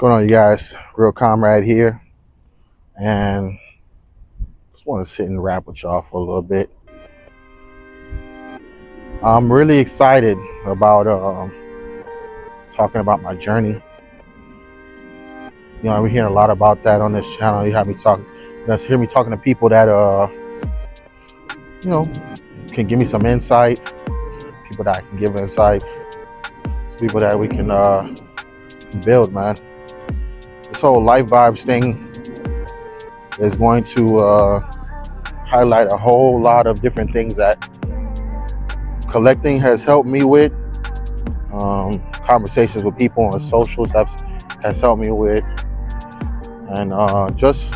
going on, you guys? Real Comrade here, and just want to sit and rap with y'all for a little bit. I'm really excited about talking about my journey. You know, we're hearing a lot about that on this channel. You hear me talking to people that can give me some insight. People that can give insight. It's people that we can build, man. This whole life vibes thing is going to highlight a whole lot of different things that collecting has helped me with. Conversations with people on socials has helped me with, and just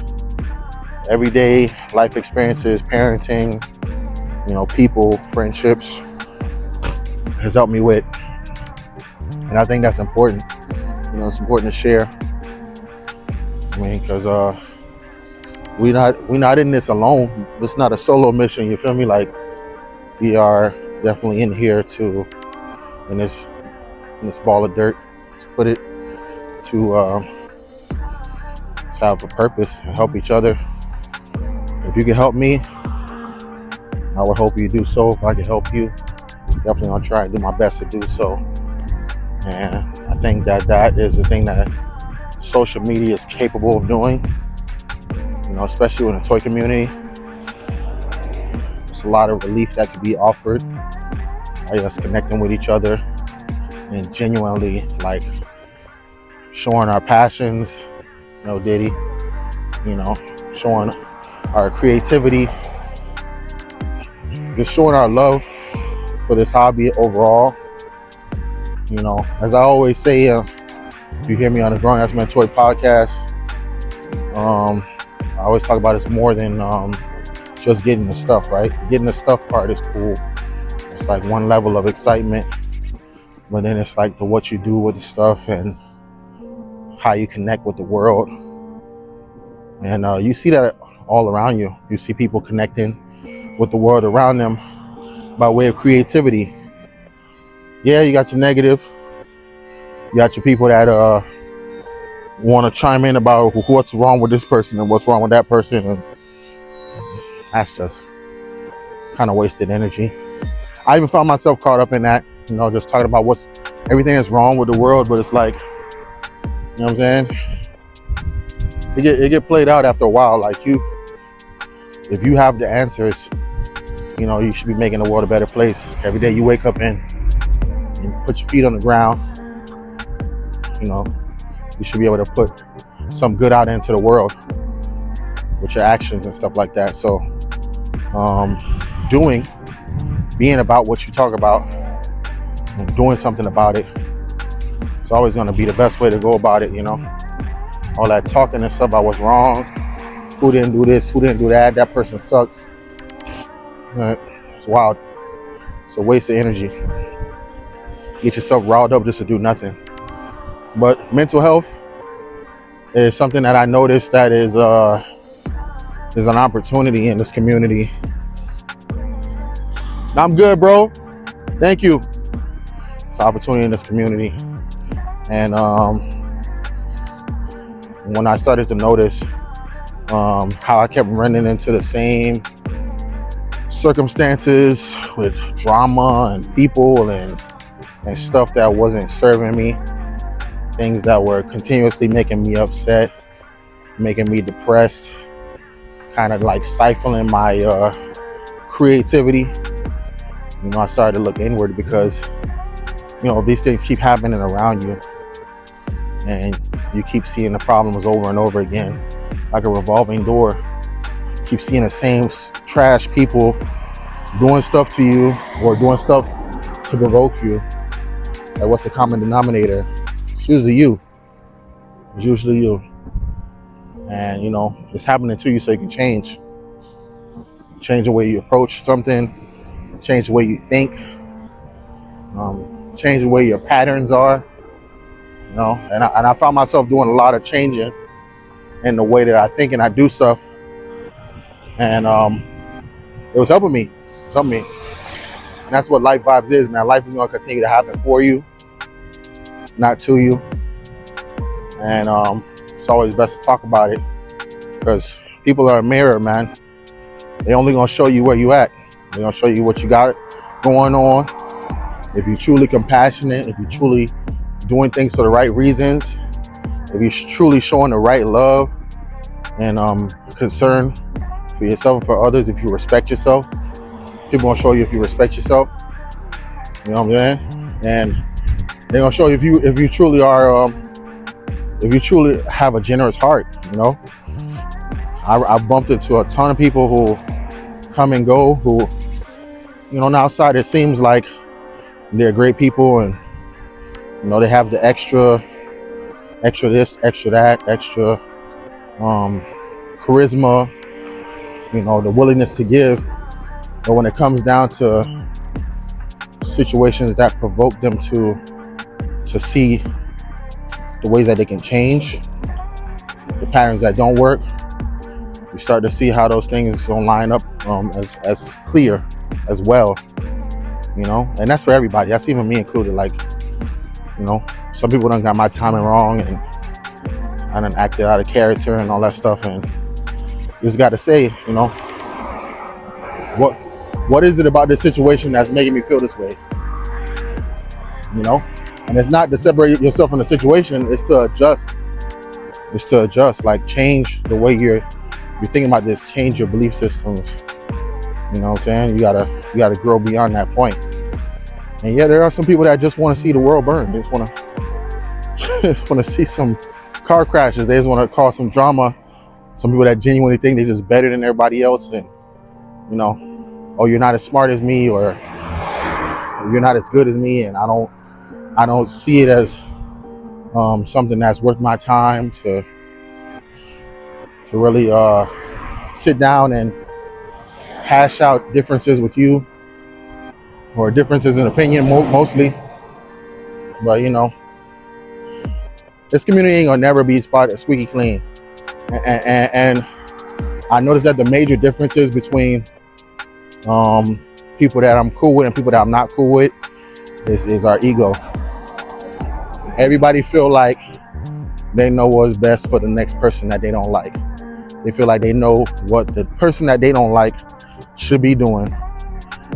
everyday life experiences, parenting, people, friendships has helped me with. And I think that's important. It's important to share. I mean, because we're not in this alone. It's not a solo mission. You feel me? Like, we are definitely in here in this ball of dirt, to put it, to have a purpose and help each other. If you can help me, I would hope you do so. If I can help you, definitely I'll try and do my best to do so. And I think that is the thing that social media is capable of doing, especially in the toy community. There's a lot of relief that could be offered by us connecting with each other and genuinely, like, showing our passions, Diddy, showing our creativity, just showing our love for this hobby overall. As I always say, if you hear me on the Growing As Men Toy podcast, I always talk about it's more than just getting the stuff, right? Getting the stuff part is cool. It's like one level of excitement, but then it's like what you do with the stuff and how you connect with the world. And you see that all around you. You see people connecting with the world around them by way of creativity. Yeah, you got your negative. You got your people that want to chime in about what's wrong with this person and what's wrong with that person, and that's just kind of wasted energy. I even found myself caught up in that, just talking about everything that's wrong with the world, but it's like, you know what I'm saying? It get played out after a while. Like, if you have the answers, you should be making the world a better place. Every day you wake up and put your feet on the ground, you should be able to put some good out into the world with your actions and stuff like that. So being about what you talk about and doing something about it, it's always going to be the best way to go about it. All that talking and stuff about what's wrong, who didn't do this, who didn't do that person sucks. It's wild. It's a waste of energy. Get yourself riled up just to do nothing. But mental health is something that I noticed that is an opportunity in this community. I'm good, bro. Thank you. It's an opportunity in this community. And when I started to notice how I kept running into the same circumstances with drama and people and stuff that wasn't serving me, things that were continuously making me upset, making me depressed, kind of like stifling my creativity, I started to look inward, because these things keep happening around you and you keep seeing the problems over and over again, like a revolving door. Keep seeing the same trash people doing stuff to you or doing stuff to provoke you. Like, what's the common denominator? It's usually you. And it's happening to you so you can change the way you approach something, change the way you think, change the way your patterns are. And I found myself doing a lot of changing in the way that I think and I do stuff, and it was helping me. And that's what life vibes is, man. Life is going to continue to happen for you, not to you. And it's always best to talk about it, because people are a mirror, man. They only gonna show you where you at. They're gonna show you what you got going on. If you're truly compassionate, if you're truly doing things for the right reasons, if you're truly showing the right love and concern for yourself and for others, if you respect yourself, people gonna show you if you respect yourself. You know what I'm saying? And they're gonna show you if you truly are, if you truly have a generous heart. You know, I bumped into a ton of people who come and go, who, you know, on the outside it seems like they're great people, and you know, they have the extra this, extra that, extra charisma, you know, the willingness to give. But when it comes down to situations that provoke them to see the ways that they can change, the patterns that don't work, you start to see how those things don't line up as clear as well. You know, and that's for everybody. That's even me included. Like, you know, some people done got my timing wrong, and I done acted out of character and all that stuff. And you just got to say, you know, what is it about this situation that's making me feel this way? You know, and it's not to separate yourself from the situation. It's to adjust. It's to adjust. Like, change the way you're thinking about this. Change your belief systems. You know what I'm saying? You gotta grow beyond that point. And yeah, there are some people that just want to see the world burn. They just want to see some car crashes. They just want to cause some drama. Some people that genuinely think they're just better than everybody else, and you know, oh, you're not as smart as me, or you're not as good as me, and I don't see it as something that's worth my time to really sit down and hash out differences with you, or differences in opinion mostly. But you know, this community ain't gonna never be squeaky clean. And I noticed that the major differences between people that I'm cool with and people that I'm not cool with is our ego. Everybody feel like they know what's best for the next person that they don't like. They feel like they know what the person that they don't like should be doing,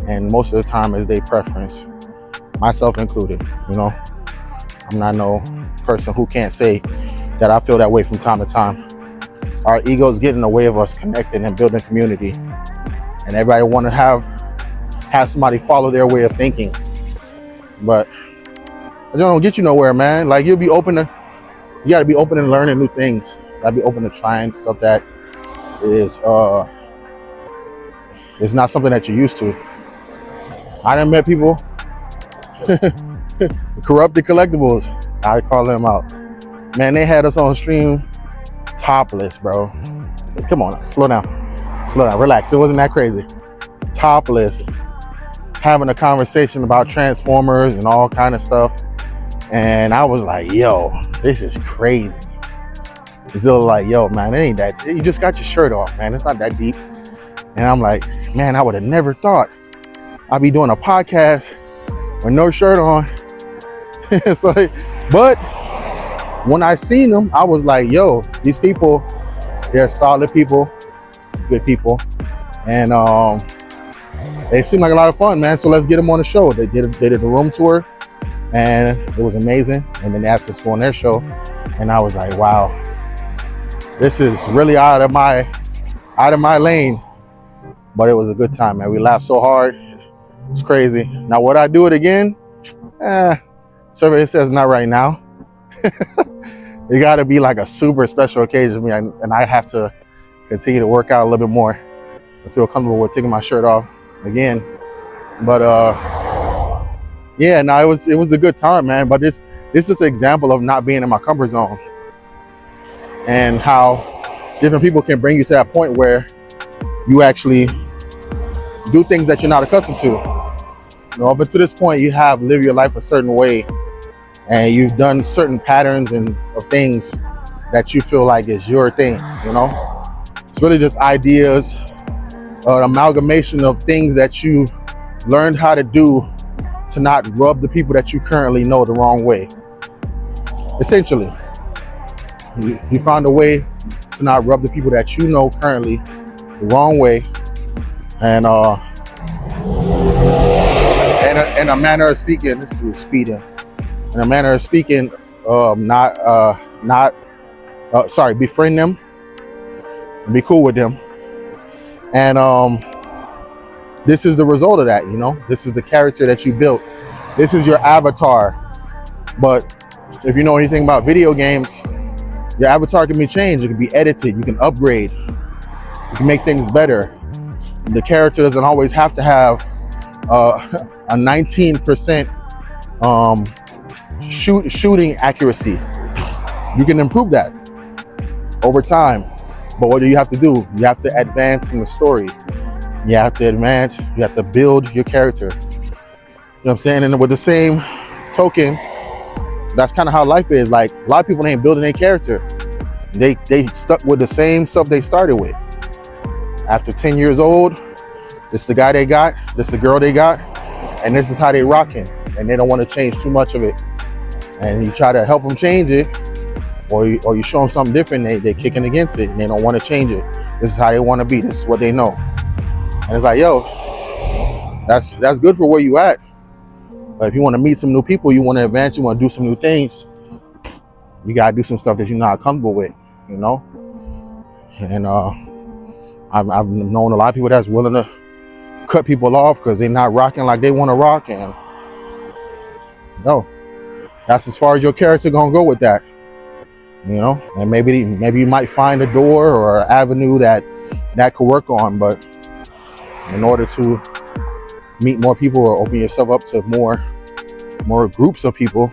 and most of the time is their preference, myself included. You know, I'm not no person who can't say that I feel that way from time to time. Our egos get in the way of us connecting and building community, and everybody want to have somebody follow their way of thinking, but it don't get you nowhere, man. Like, you gotta be open and learning new things. You gotta be open to trying stuff that is it's not something that you're used to. I done met people, corrupted collectibles, I call them out. Man, they had us on stream topless, bro. Come on, slow down, relax. It wasn't that crazy. Topless, having a conversation about Transformers and all kind of stuff. And I was like, yo, this is crazy. Zilla like, yo, man, it ain't that. You just got your shirt off, man. It's not that deep. And I'm like, man, I would have never thought I'd be doing a podcast with no shirt on. So, but when I seen them, I was like, yo, these people, they're solid people, good people. And they seem like a lot of fun, man. So let's get them on the show. They did a room tour, and it was amazing. And then they asked us to go on their show, and I was like, wow, this is really out of my lane. But it was a good time, man. We laughed so hard. It's crazy. Now, would I do it again? Survey says not right now. It got to be like a super special occasion for me, and I have to continue to work out a little bit more to feel comfortable with taking my shirt off again. But yeah, no, it was a good time, man. But this is an example of not being in my comfort zone, and how different people can bring you to that point where you actually do things that you're not accustomed to. You know, up to this point, you have lived your life a certain way, and you've done certain patterns of things that you feel like is your thing. You know, it's really just ideas, an amalgamation of things that you've learned how to do to not rub the people that you currently know the wrong way, essentially. He found a way to not rub the people that you know currently the wrong way, and in a manner of speaking, this is speeding. In a manner of speaking, befriend them, and be cool with them, and this is the result of that. This is the character that you built. This is your avatar. But if you know anything about video games, your avatar can be changed. It can be edited. You can upgrade. You can make things better. The character doesn't always have to have a 19% shooting accuracy. You can improve that over time. But what do you have to do? You have to advance in the story. You have to advance. You have to build your character. You know what I'm saying? And with the same token, that's kind of how life is. Like, a lot of people ain't building their character. They stuck with the same stuff they started with. After 10 years old, this is the guy they got, this is the girl they got, and this is how they rocking. And they don't want to change too much of it. And you try to help them change it, or you show them something different, they're kicking against it, and they don't want to change it. This is how they want to be. This is what they know. And it's like, yo, that's good for where you at. But if you want to meet some new people, you want to advance, you want to do some new things, you got to do some stuff that you're not comfortable with, And I've known a lot of people that's willing to cut people off because they're not rocking like they want to rock. And no, that's as far as your character gonna go with that, And maybe you might find a door or an avenue that could work on. But in order to meet more people or open yourself up to more groups of people,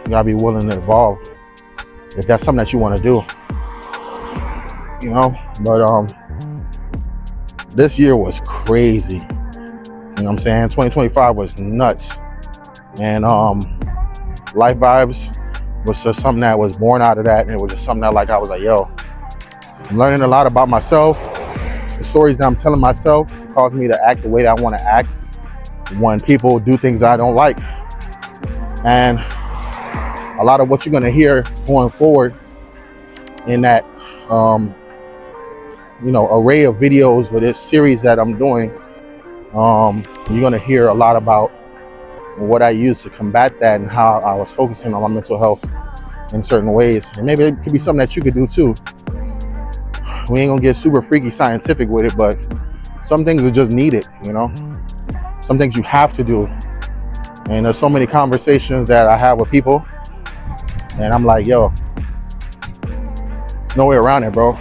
you gotta be willing to evolve if that's something that you want to do. But this year was crazy. You know what I'm saying? 2025 was nuts. And Life Vibes was just something that was born out of that. And it was just something that I was like, yo, I'm learning a lot about myself. The stories that I'm telling myself to cause me to act the way that I want to act when people do things I don't like. And a lot of what you're going to hear going forward in that array of videos for this series that I'm doing, you're going to hear a lot about what I used to combat that and how I was focusing on my mental health in certain ways. And maybe it could be something that you could do too. We ain't gonna get super freaky scientific with it, but some things are just needed, Some things you have to do. And there's so many conversations that I have with people, and I'm like, yo, there's no way around it, bro.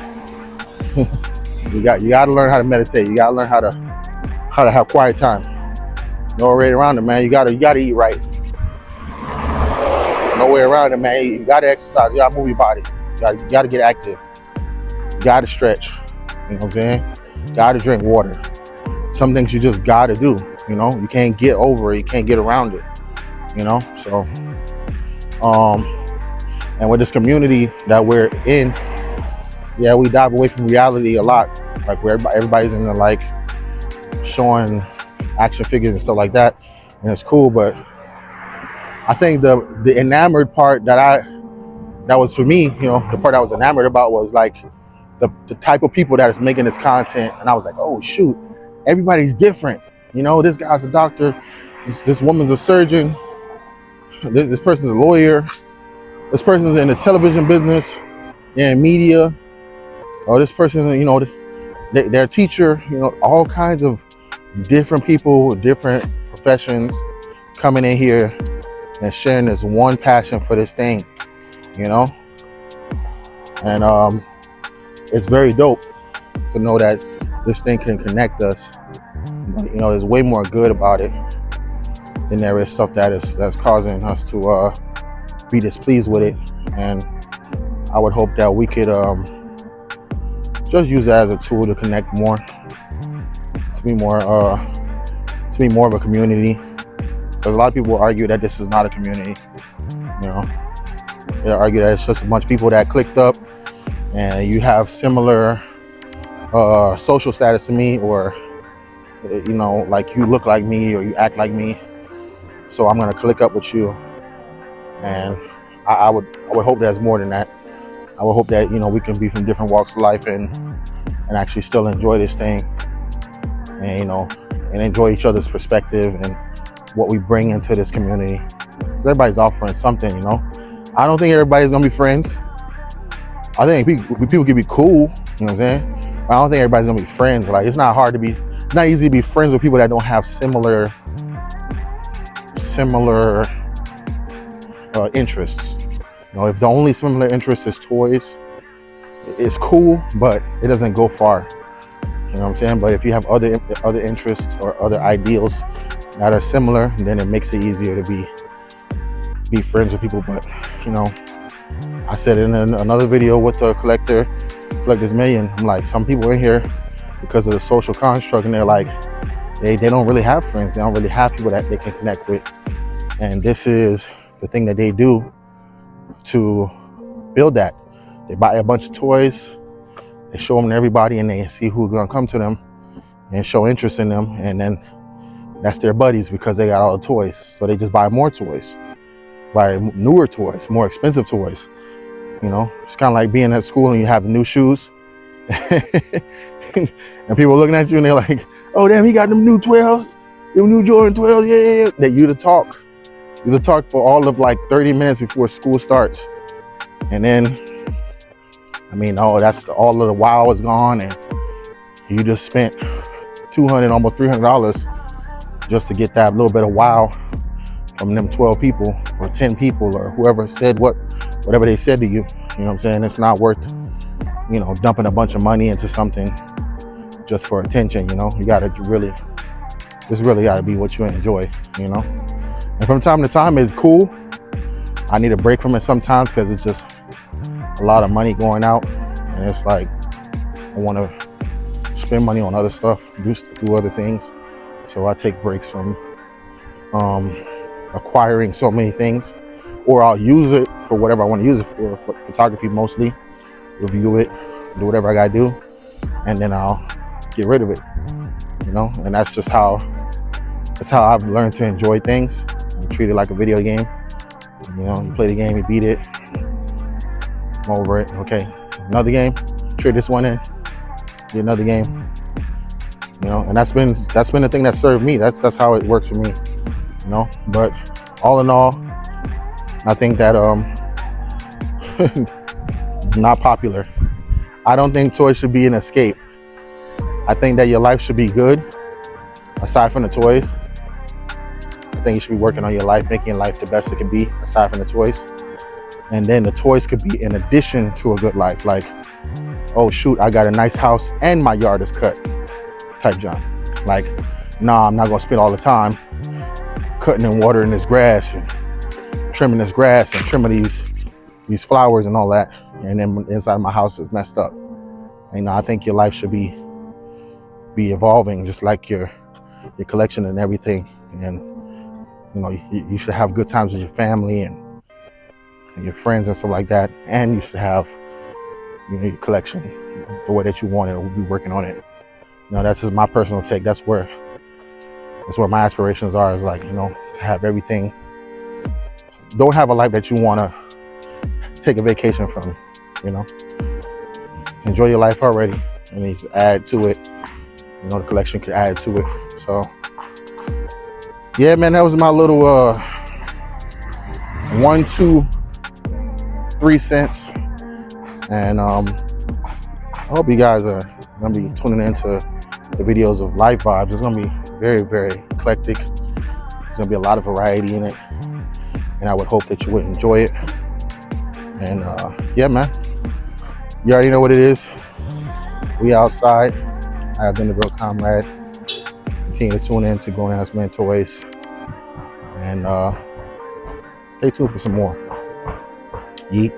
You got to learn how to meditate. You got to learn how to have quiet time. No way around it, man. You got to eat right. No way around it, man. You got to exercise. You got to move your body. You got to get active. You got to stretch. You know what I'm saying? You got to drink water. Some things you just got to do. You can't get over it. You can't get around it. So, and with this community that we're in, yeah, we dive away from reality a lot. Like, where everybody's in the showing action figures and stuff like that, and it's cool. But I think the enamored part that was for me, the part I was enamored about was the type of people that is making this content. And I was like, oh shoot, everybody's different. This guy's a doctor, this woman's a surgeon, this person's a lawyer, this person's in the television business, they're in media, or this person, they're a teacher. All kinds of different people, different professions coming in here and sharing this one passion for this thing, and it's very dope to know that this thing can connect us. But, there's way more good about it than there is stuff that's causing us to be displeased with it. And I would hope that we could just use that as a tool to connect more, to be more of a community. Because a lot of people will argue that this is not a community. They argue that it's just a bunch of people that clicked up and you have similar social status to me, or like you look like me or you act like me, so I'm gonna click up with you. And I would hope there's more than that. I would hope that, you know, we can be from different walks of life and actually still enjoy this thing, and, you know, and enjoy each other's perspective and what we bring into this community. Because everybody's offering something, you know. I don't think everybody's gonna be friends. I think people can be cool, you know what I'm saying? But I don't think everybody's gonna be friends. Like, it's not easy to be friends with people that don't have similar interests. You know, if the only similar interest is toys, it's cool, but it doesn't go far. You know what I'm saying? But if you have other interests or other ideals that are similar, then it makes it easier to be friends with people. But, you know, I said in another video with the Collector's Million, I'm like, some people in here, because of the social construct, and they're like, they don't really have friends. They don't really have people that they can connect with. And this is the thing that they do to build that. They buy a bunch of toys, they show them to everybody, and they see who's gonna come to them and show interest in them, and then that's their buddies because they got all the toys. So they just buy more toys, buy newer toys, more expensive toys. You know, it's kind of like being at school and you have the new shoes and people looking at you and they're like, oh damn, he got them new 12s, them new Jordan 12s, yeah. That you to talk for all of like 30 minutes before school starts. And then, I mean, all of the wow is gone, and you just spent $200, almost $300 just to get that little bit of wow from them 12 people or 10 people or whoever said whatever they said to you. You know what I'm saying? It's not worth, you know, dumping a bunch of money into something just for attention. You know, this really gotta be what you enjoy, you know. And from time to time, it's cool. I need a break from it sometimes because it's just a lot of money going out, and it's like I want to spend money on other stuff, do other things. So I take breaks from acquiring so many things, or I'll use it for whatever I want to use it for photography mostly, review it, do whatever I gotta do, and then I'll get rid of it, you know. And that's how I've learned to enjoy things. I treat it like a video game. You know, you play the game, you beat it, I'm over it. Okay, another game, trade this one in, get another game. You know, and that's been the thing that served me. That's how it works for me. You know, but all in all, I think that not popular. I don't think toys should be an escape. I think that your life should be good aside from the toys. I think you should be working on your life, making your life the best it can be aside from the toys. And then the toys could be in addition to a good life. Like, oh shoot, I got a nice house and my yard is cut type John. Like, nah, I'm not gonna spend all the time cutting and watering this grass and trimming this grass and trimming these flowers and all that. And then inside my house is messed up. You know, I think your life should be evolving, just like your collection and everything. And you know, you should have good times with your family and your friends and stuff like that. And you should have, you know, your collection the way that you want it, or be working on it. You know, that's just my personal take. That's where my aspirations are, is like, you know, to have everything. Don't have a life that you want to take a vacation from, you know. Enjoy your life already, and then you add to it. You know, the collection could add to it. So yeah, man, that was my little 1, 2, 3 cents. And I hope you guys are gonna be tuning into the videos of Life Vibes. It's gonna be very, very eclectic. There's gonna be a lot of variety in it, and I would hope that you would enjoy it. And yeah, man, you already know what it is. We outside. I have been the Real Comrade. Continue to tune in to Grown Ass Man Toys, and stay tuned for some more. Yeet.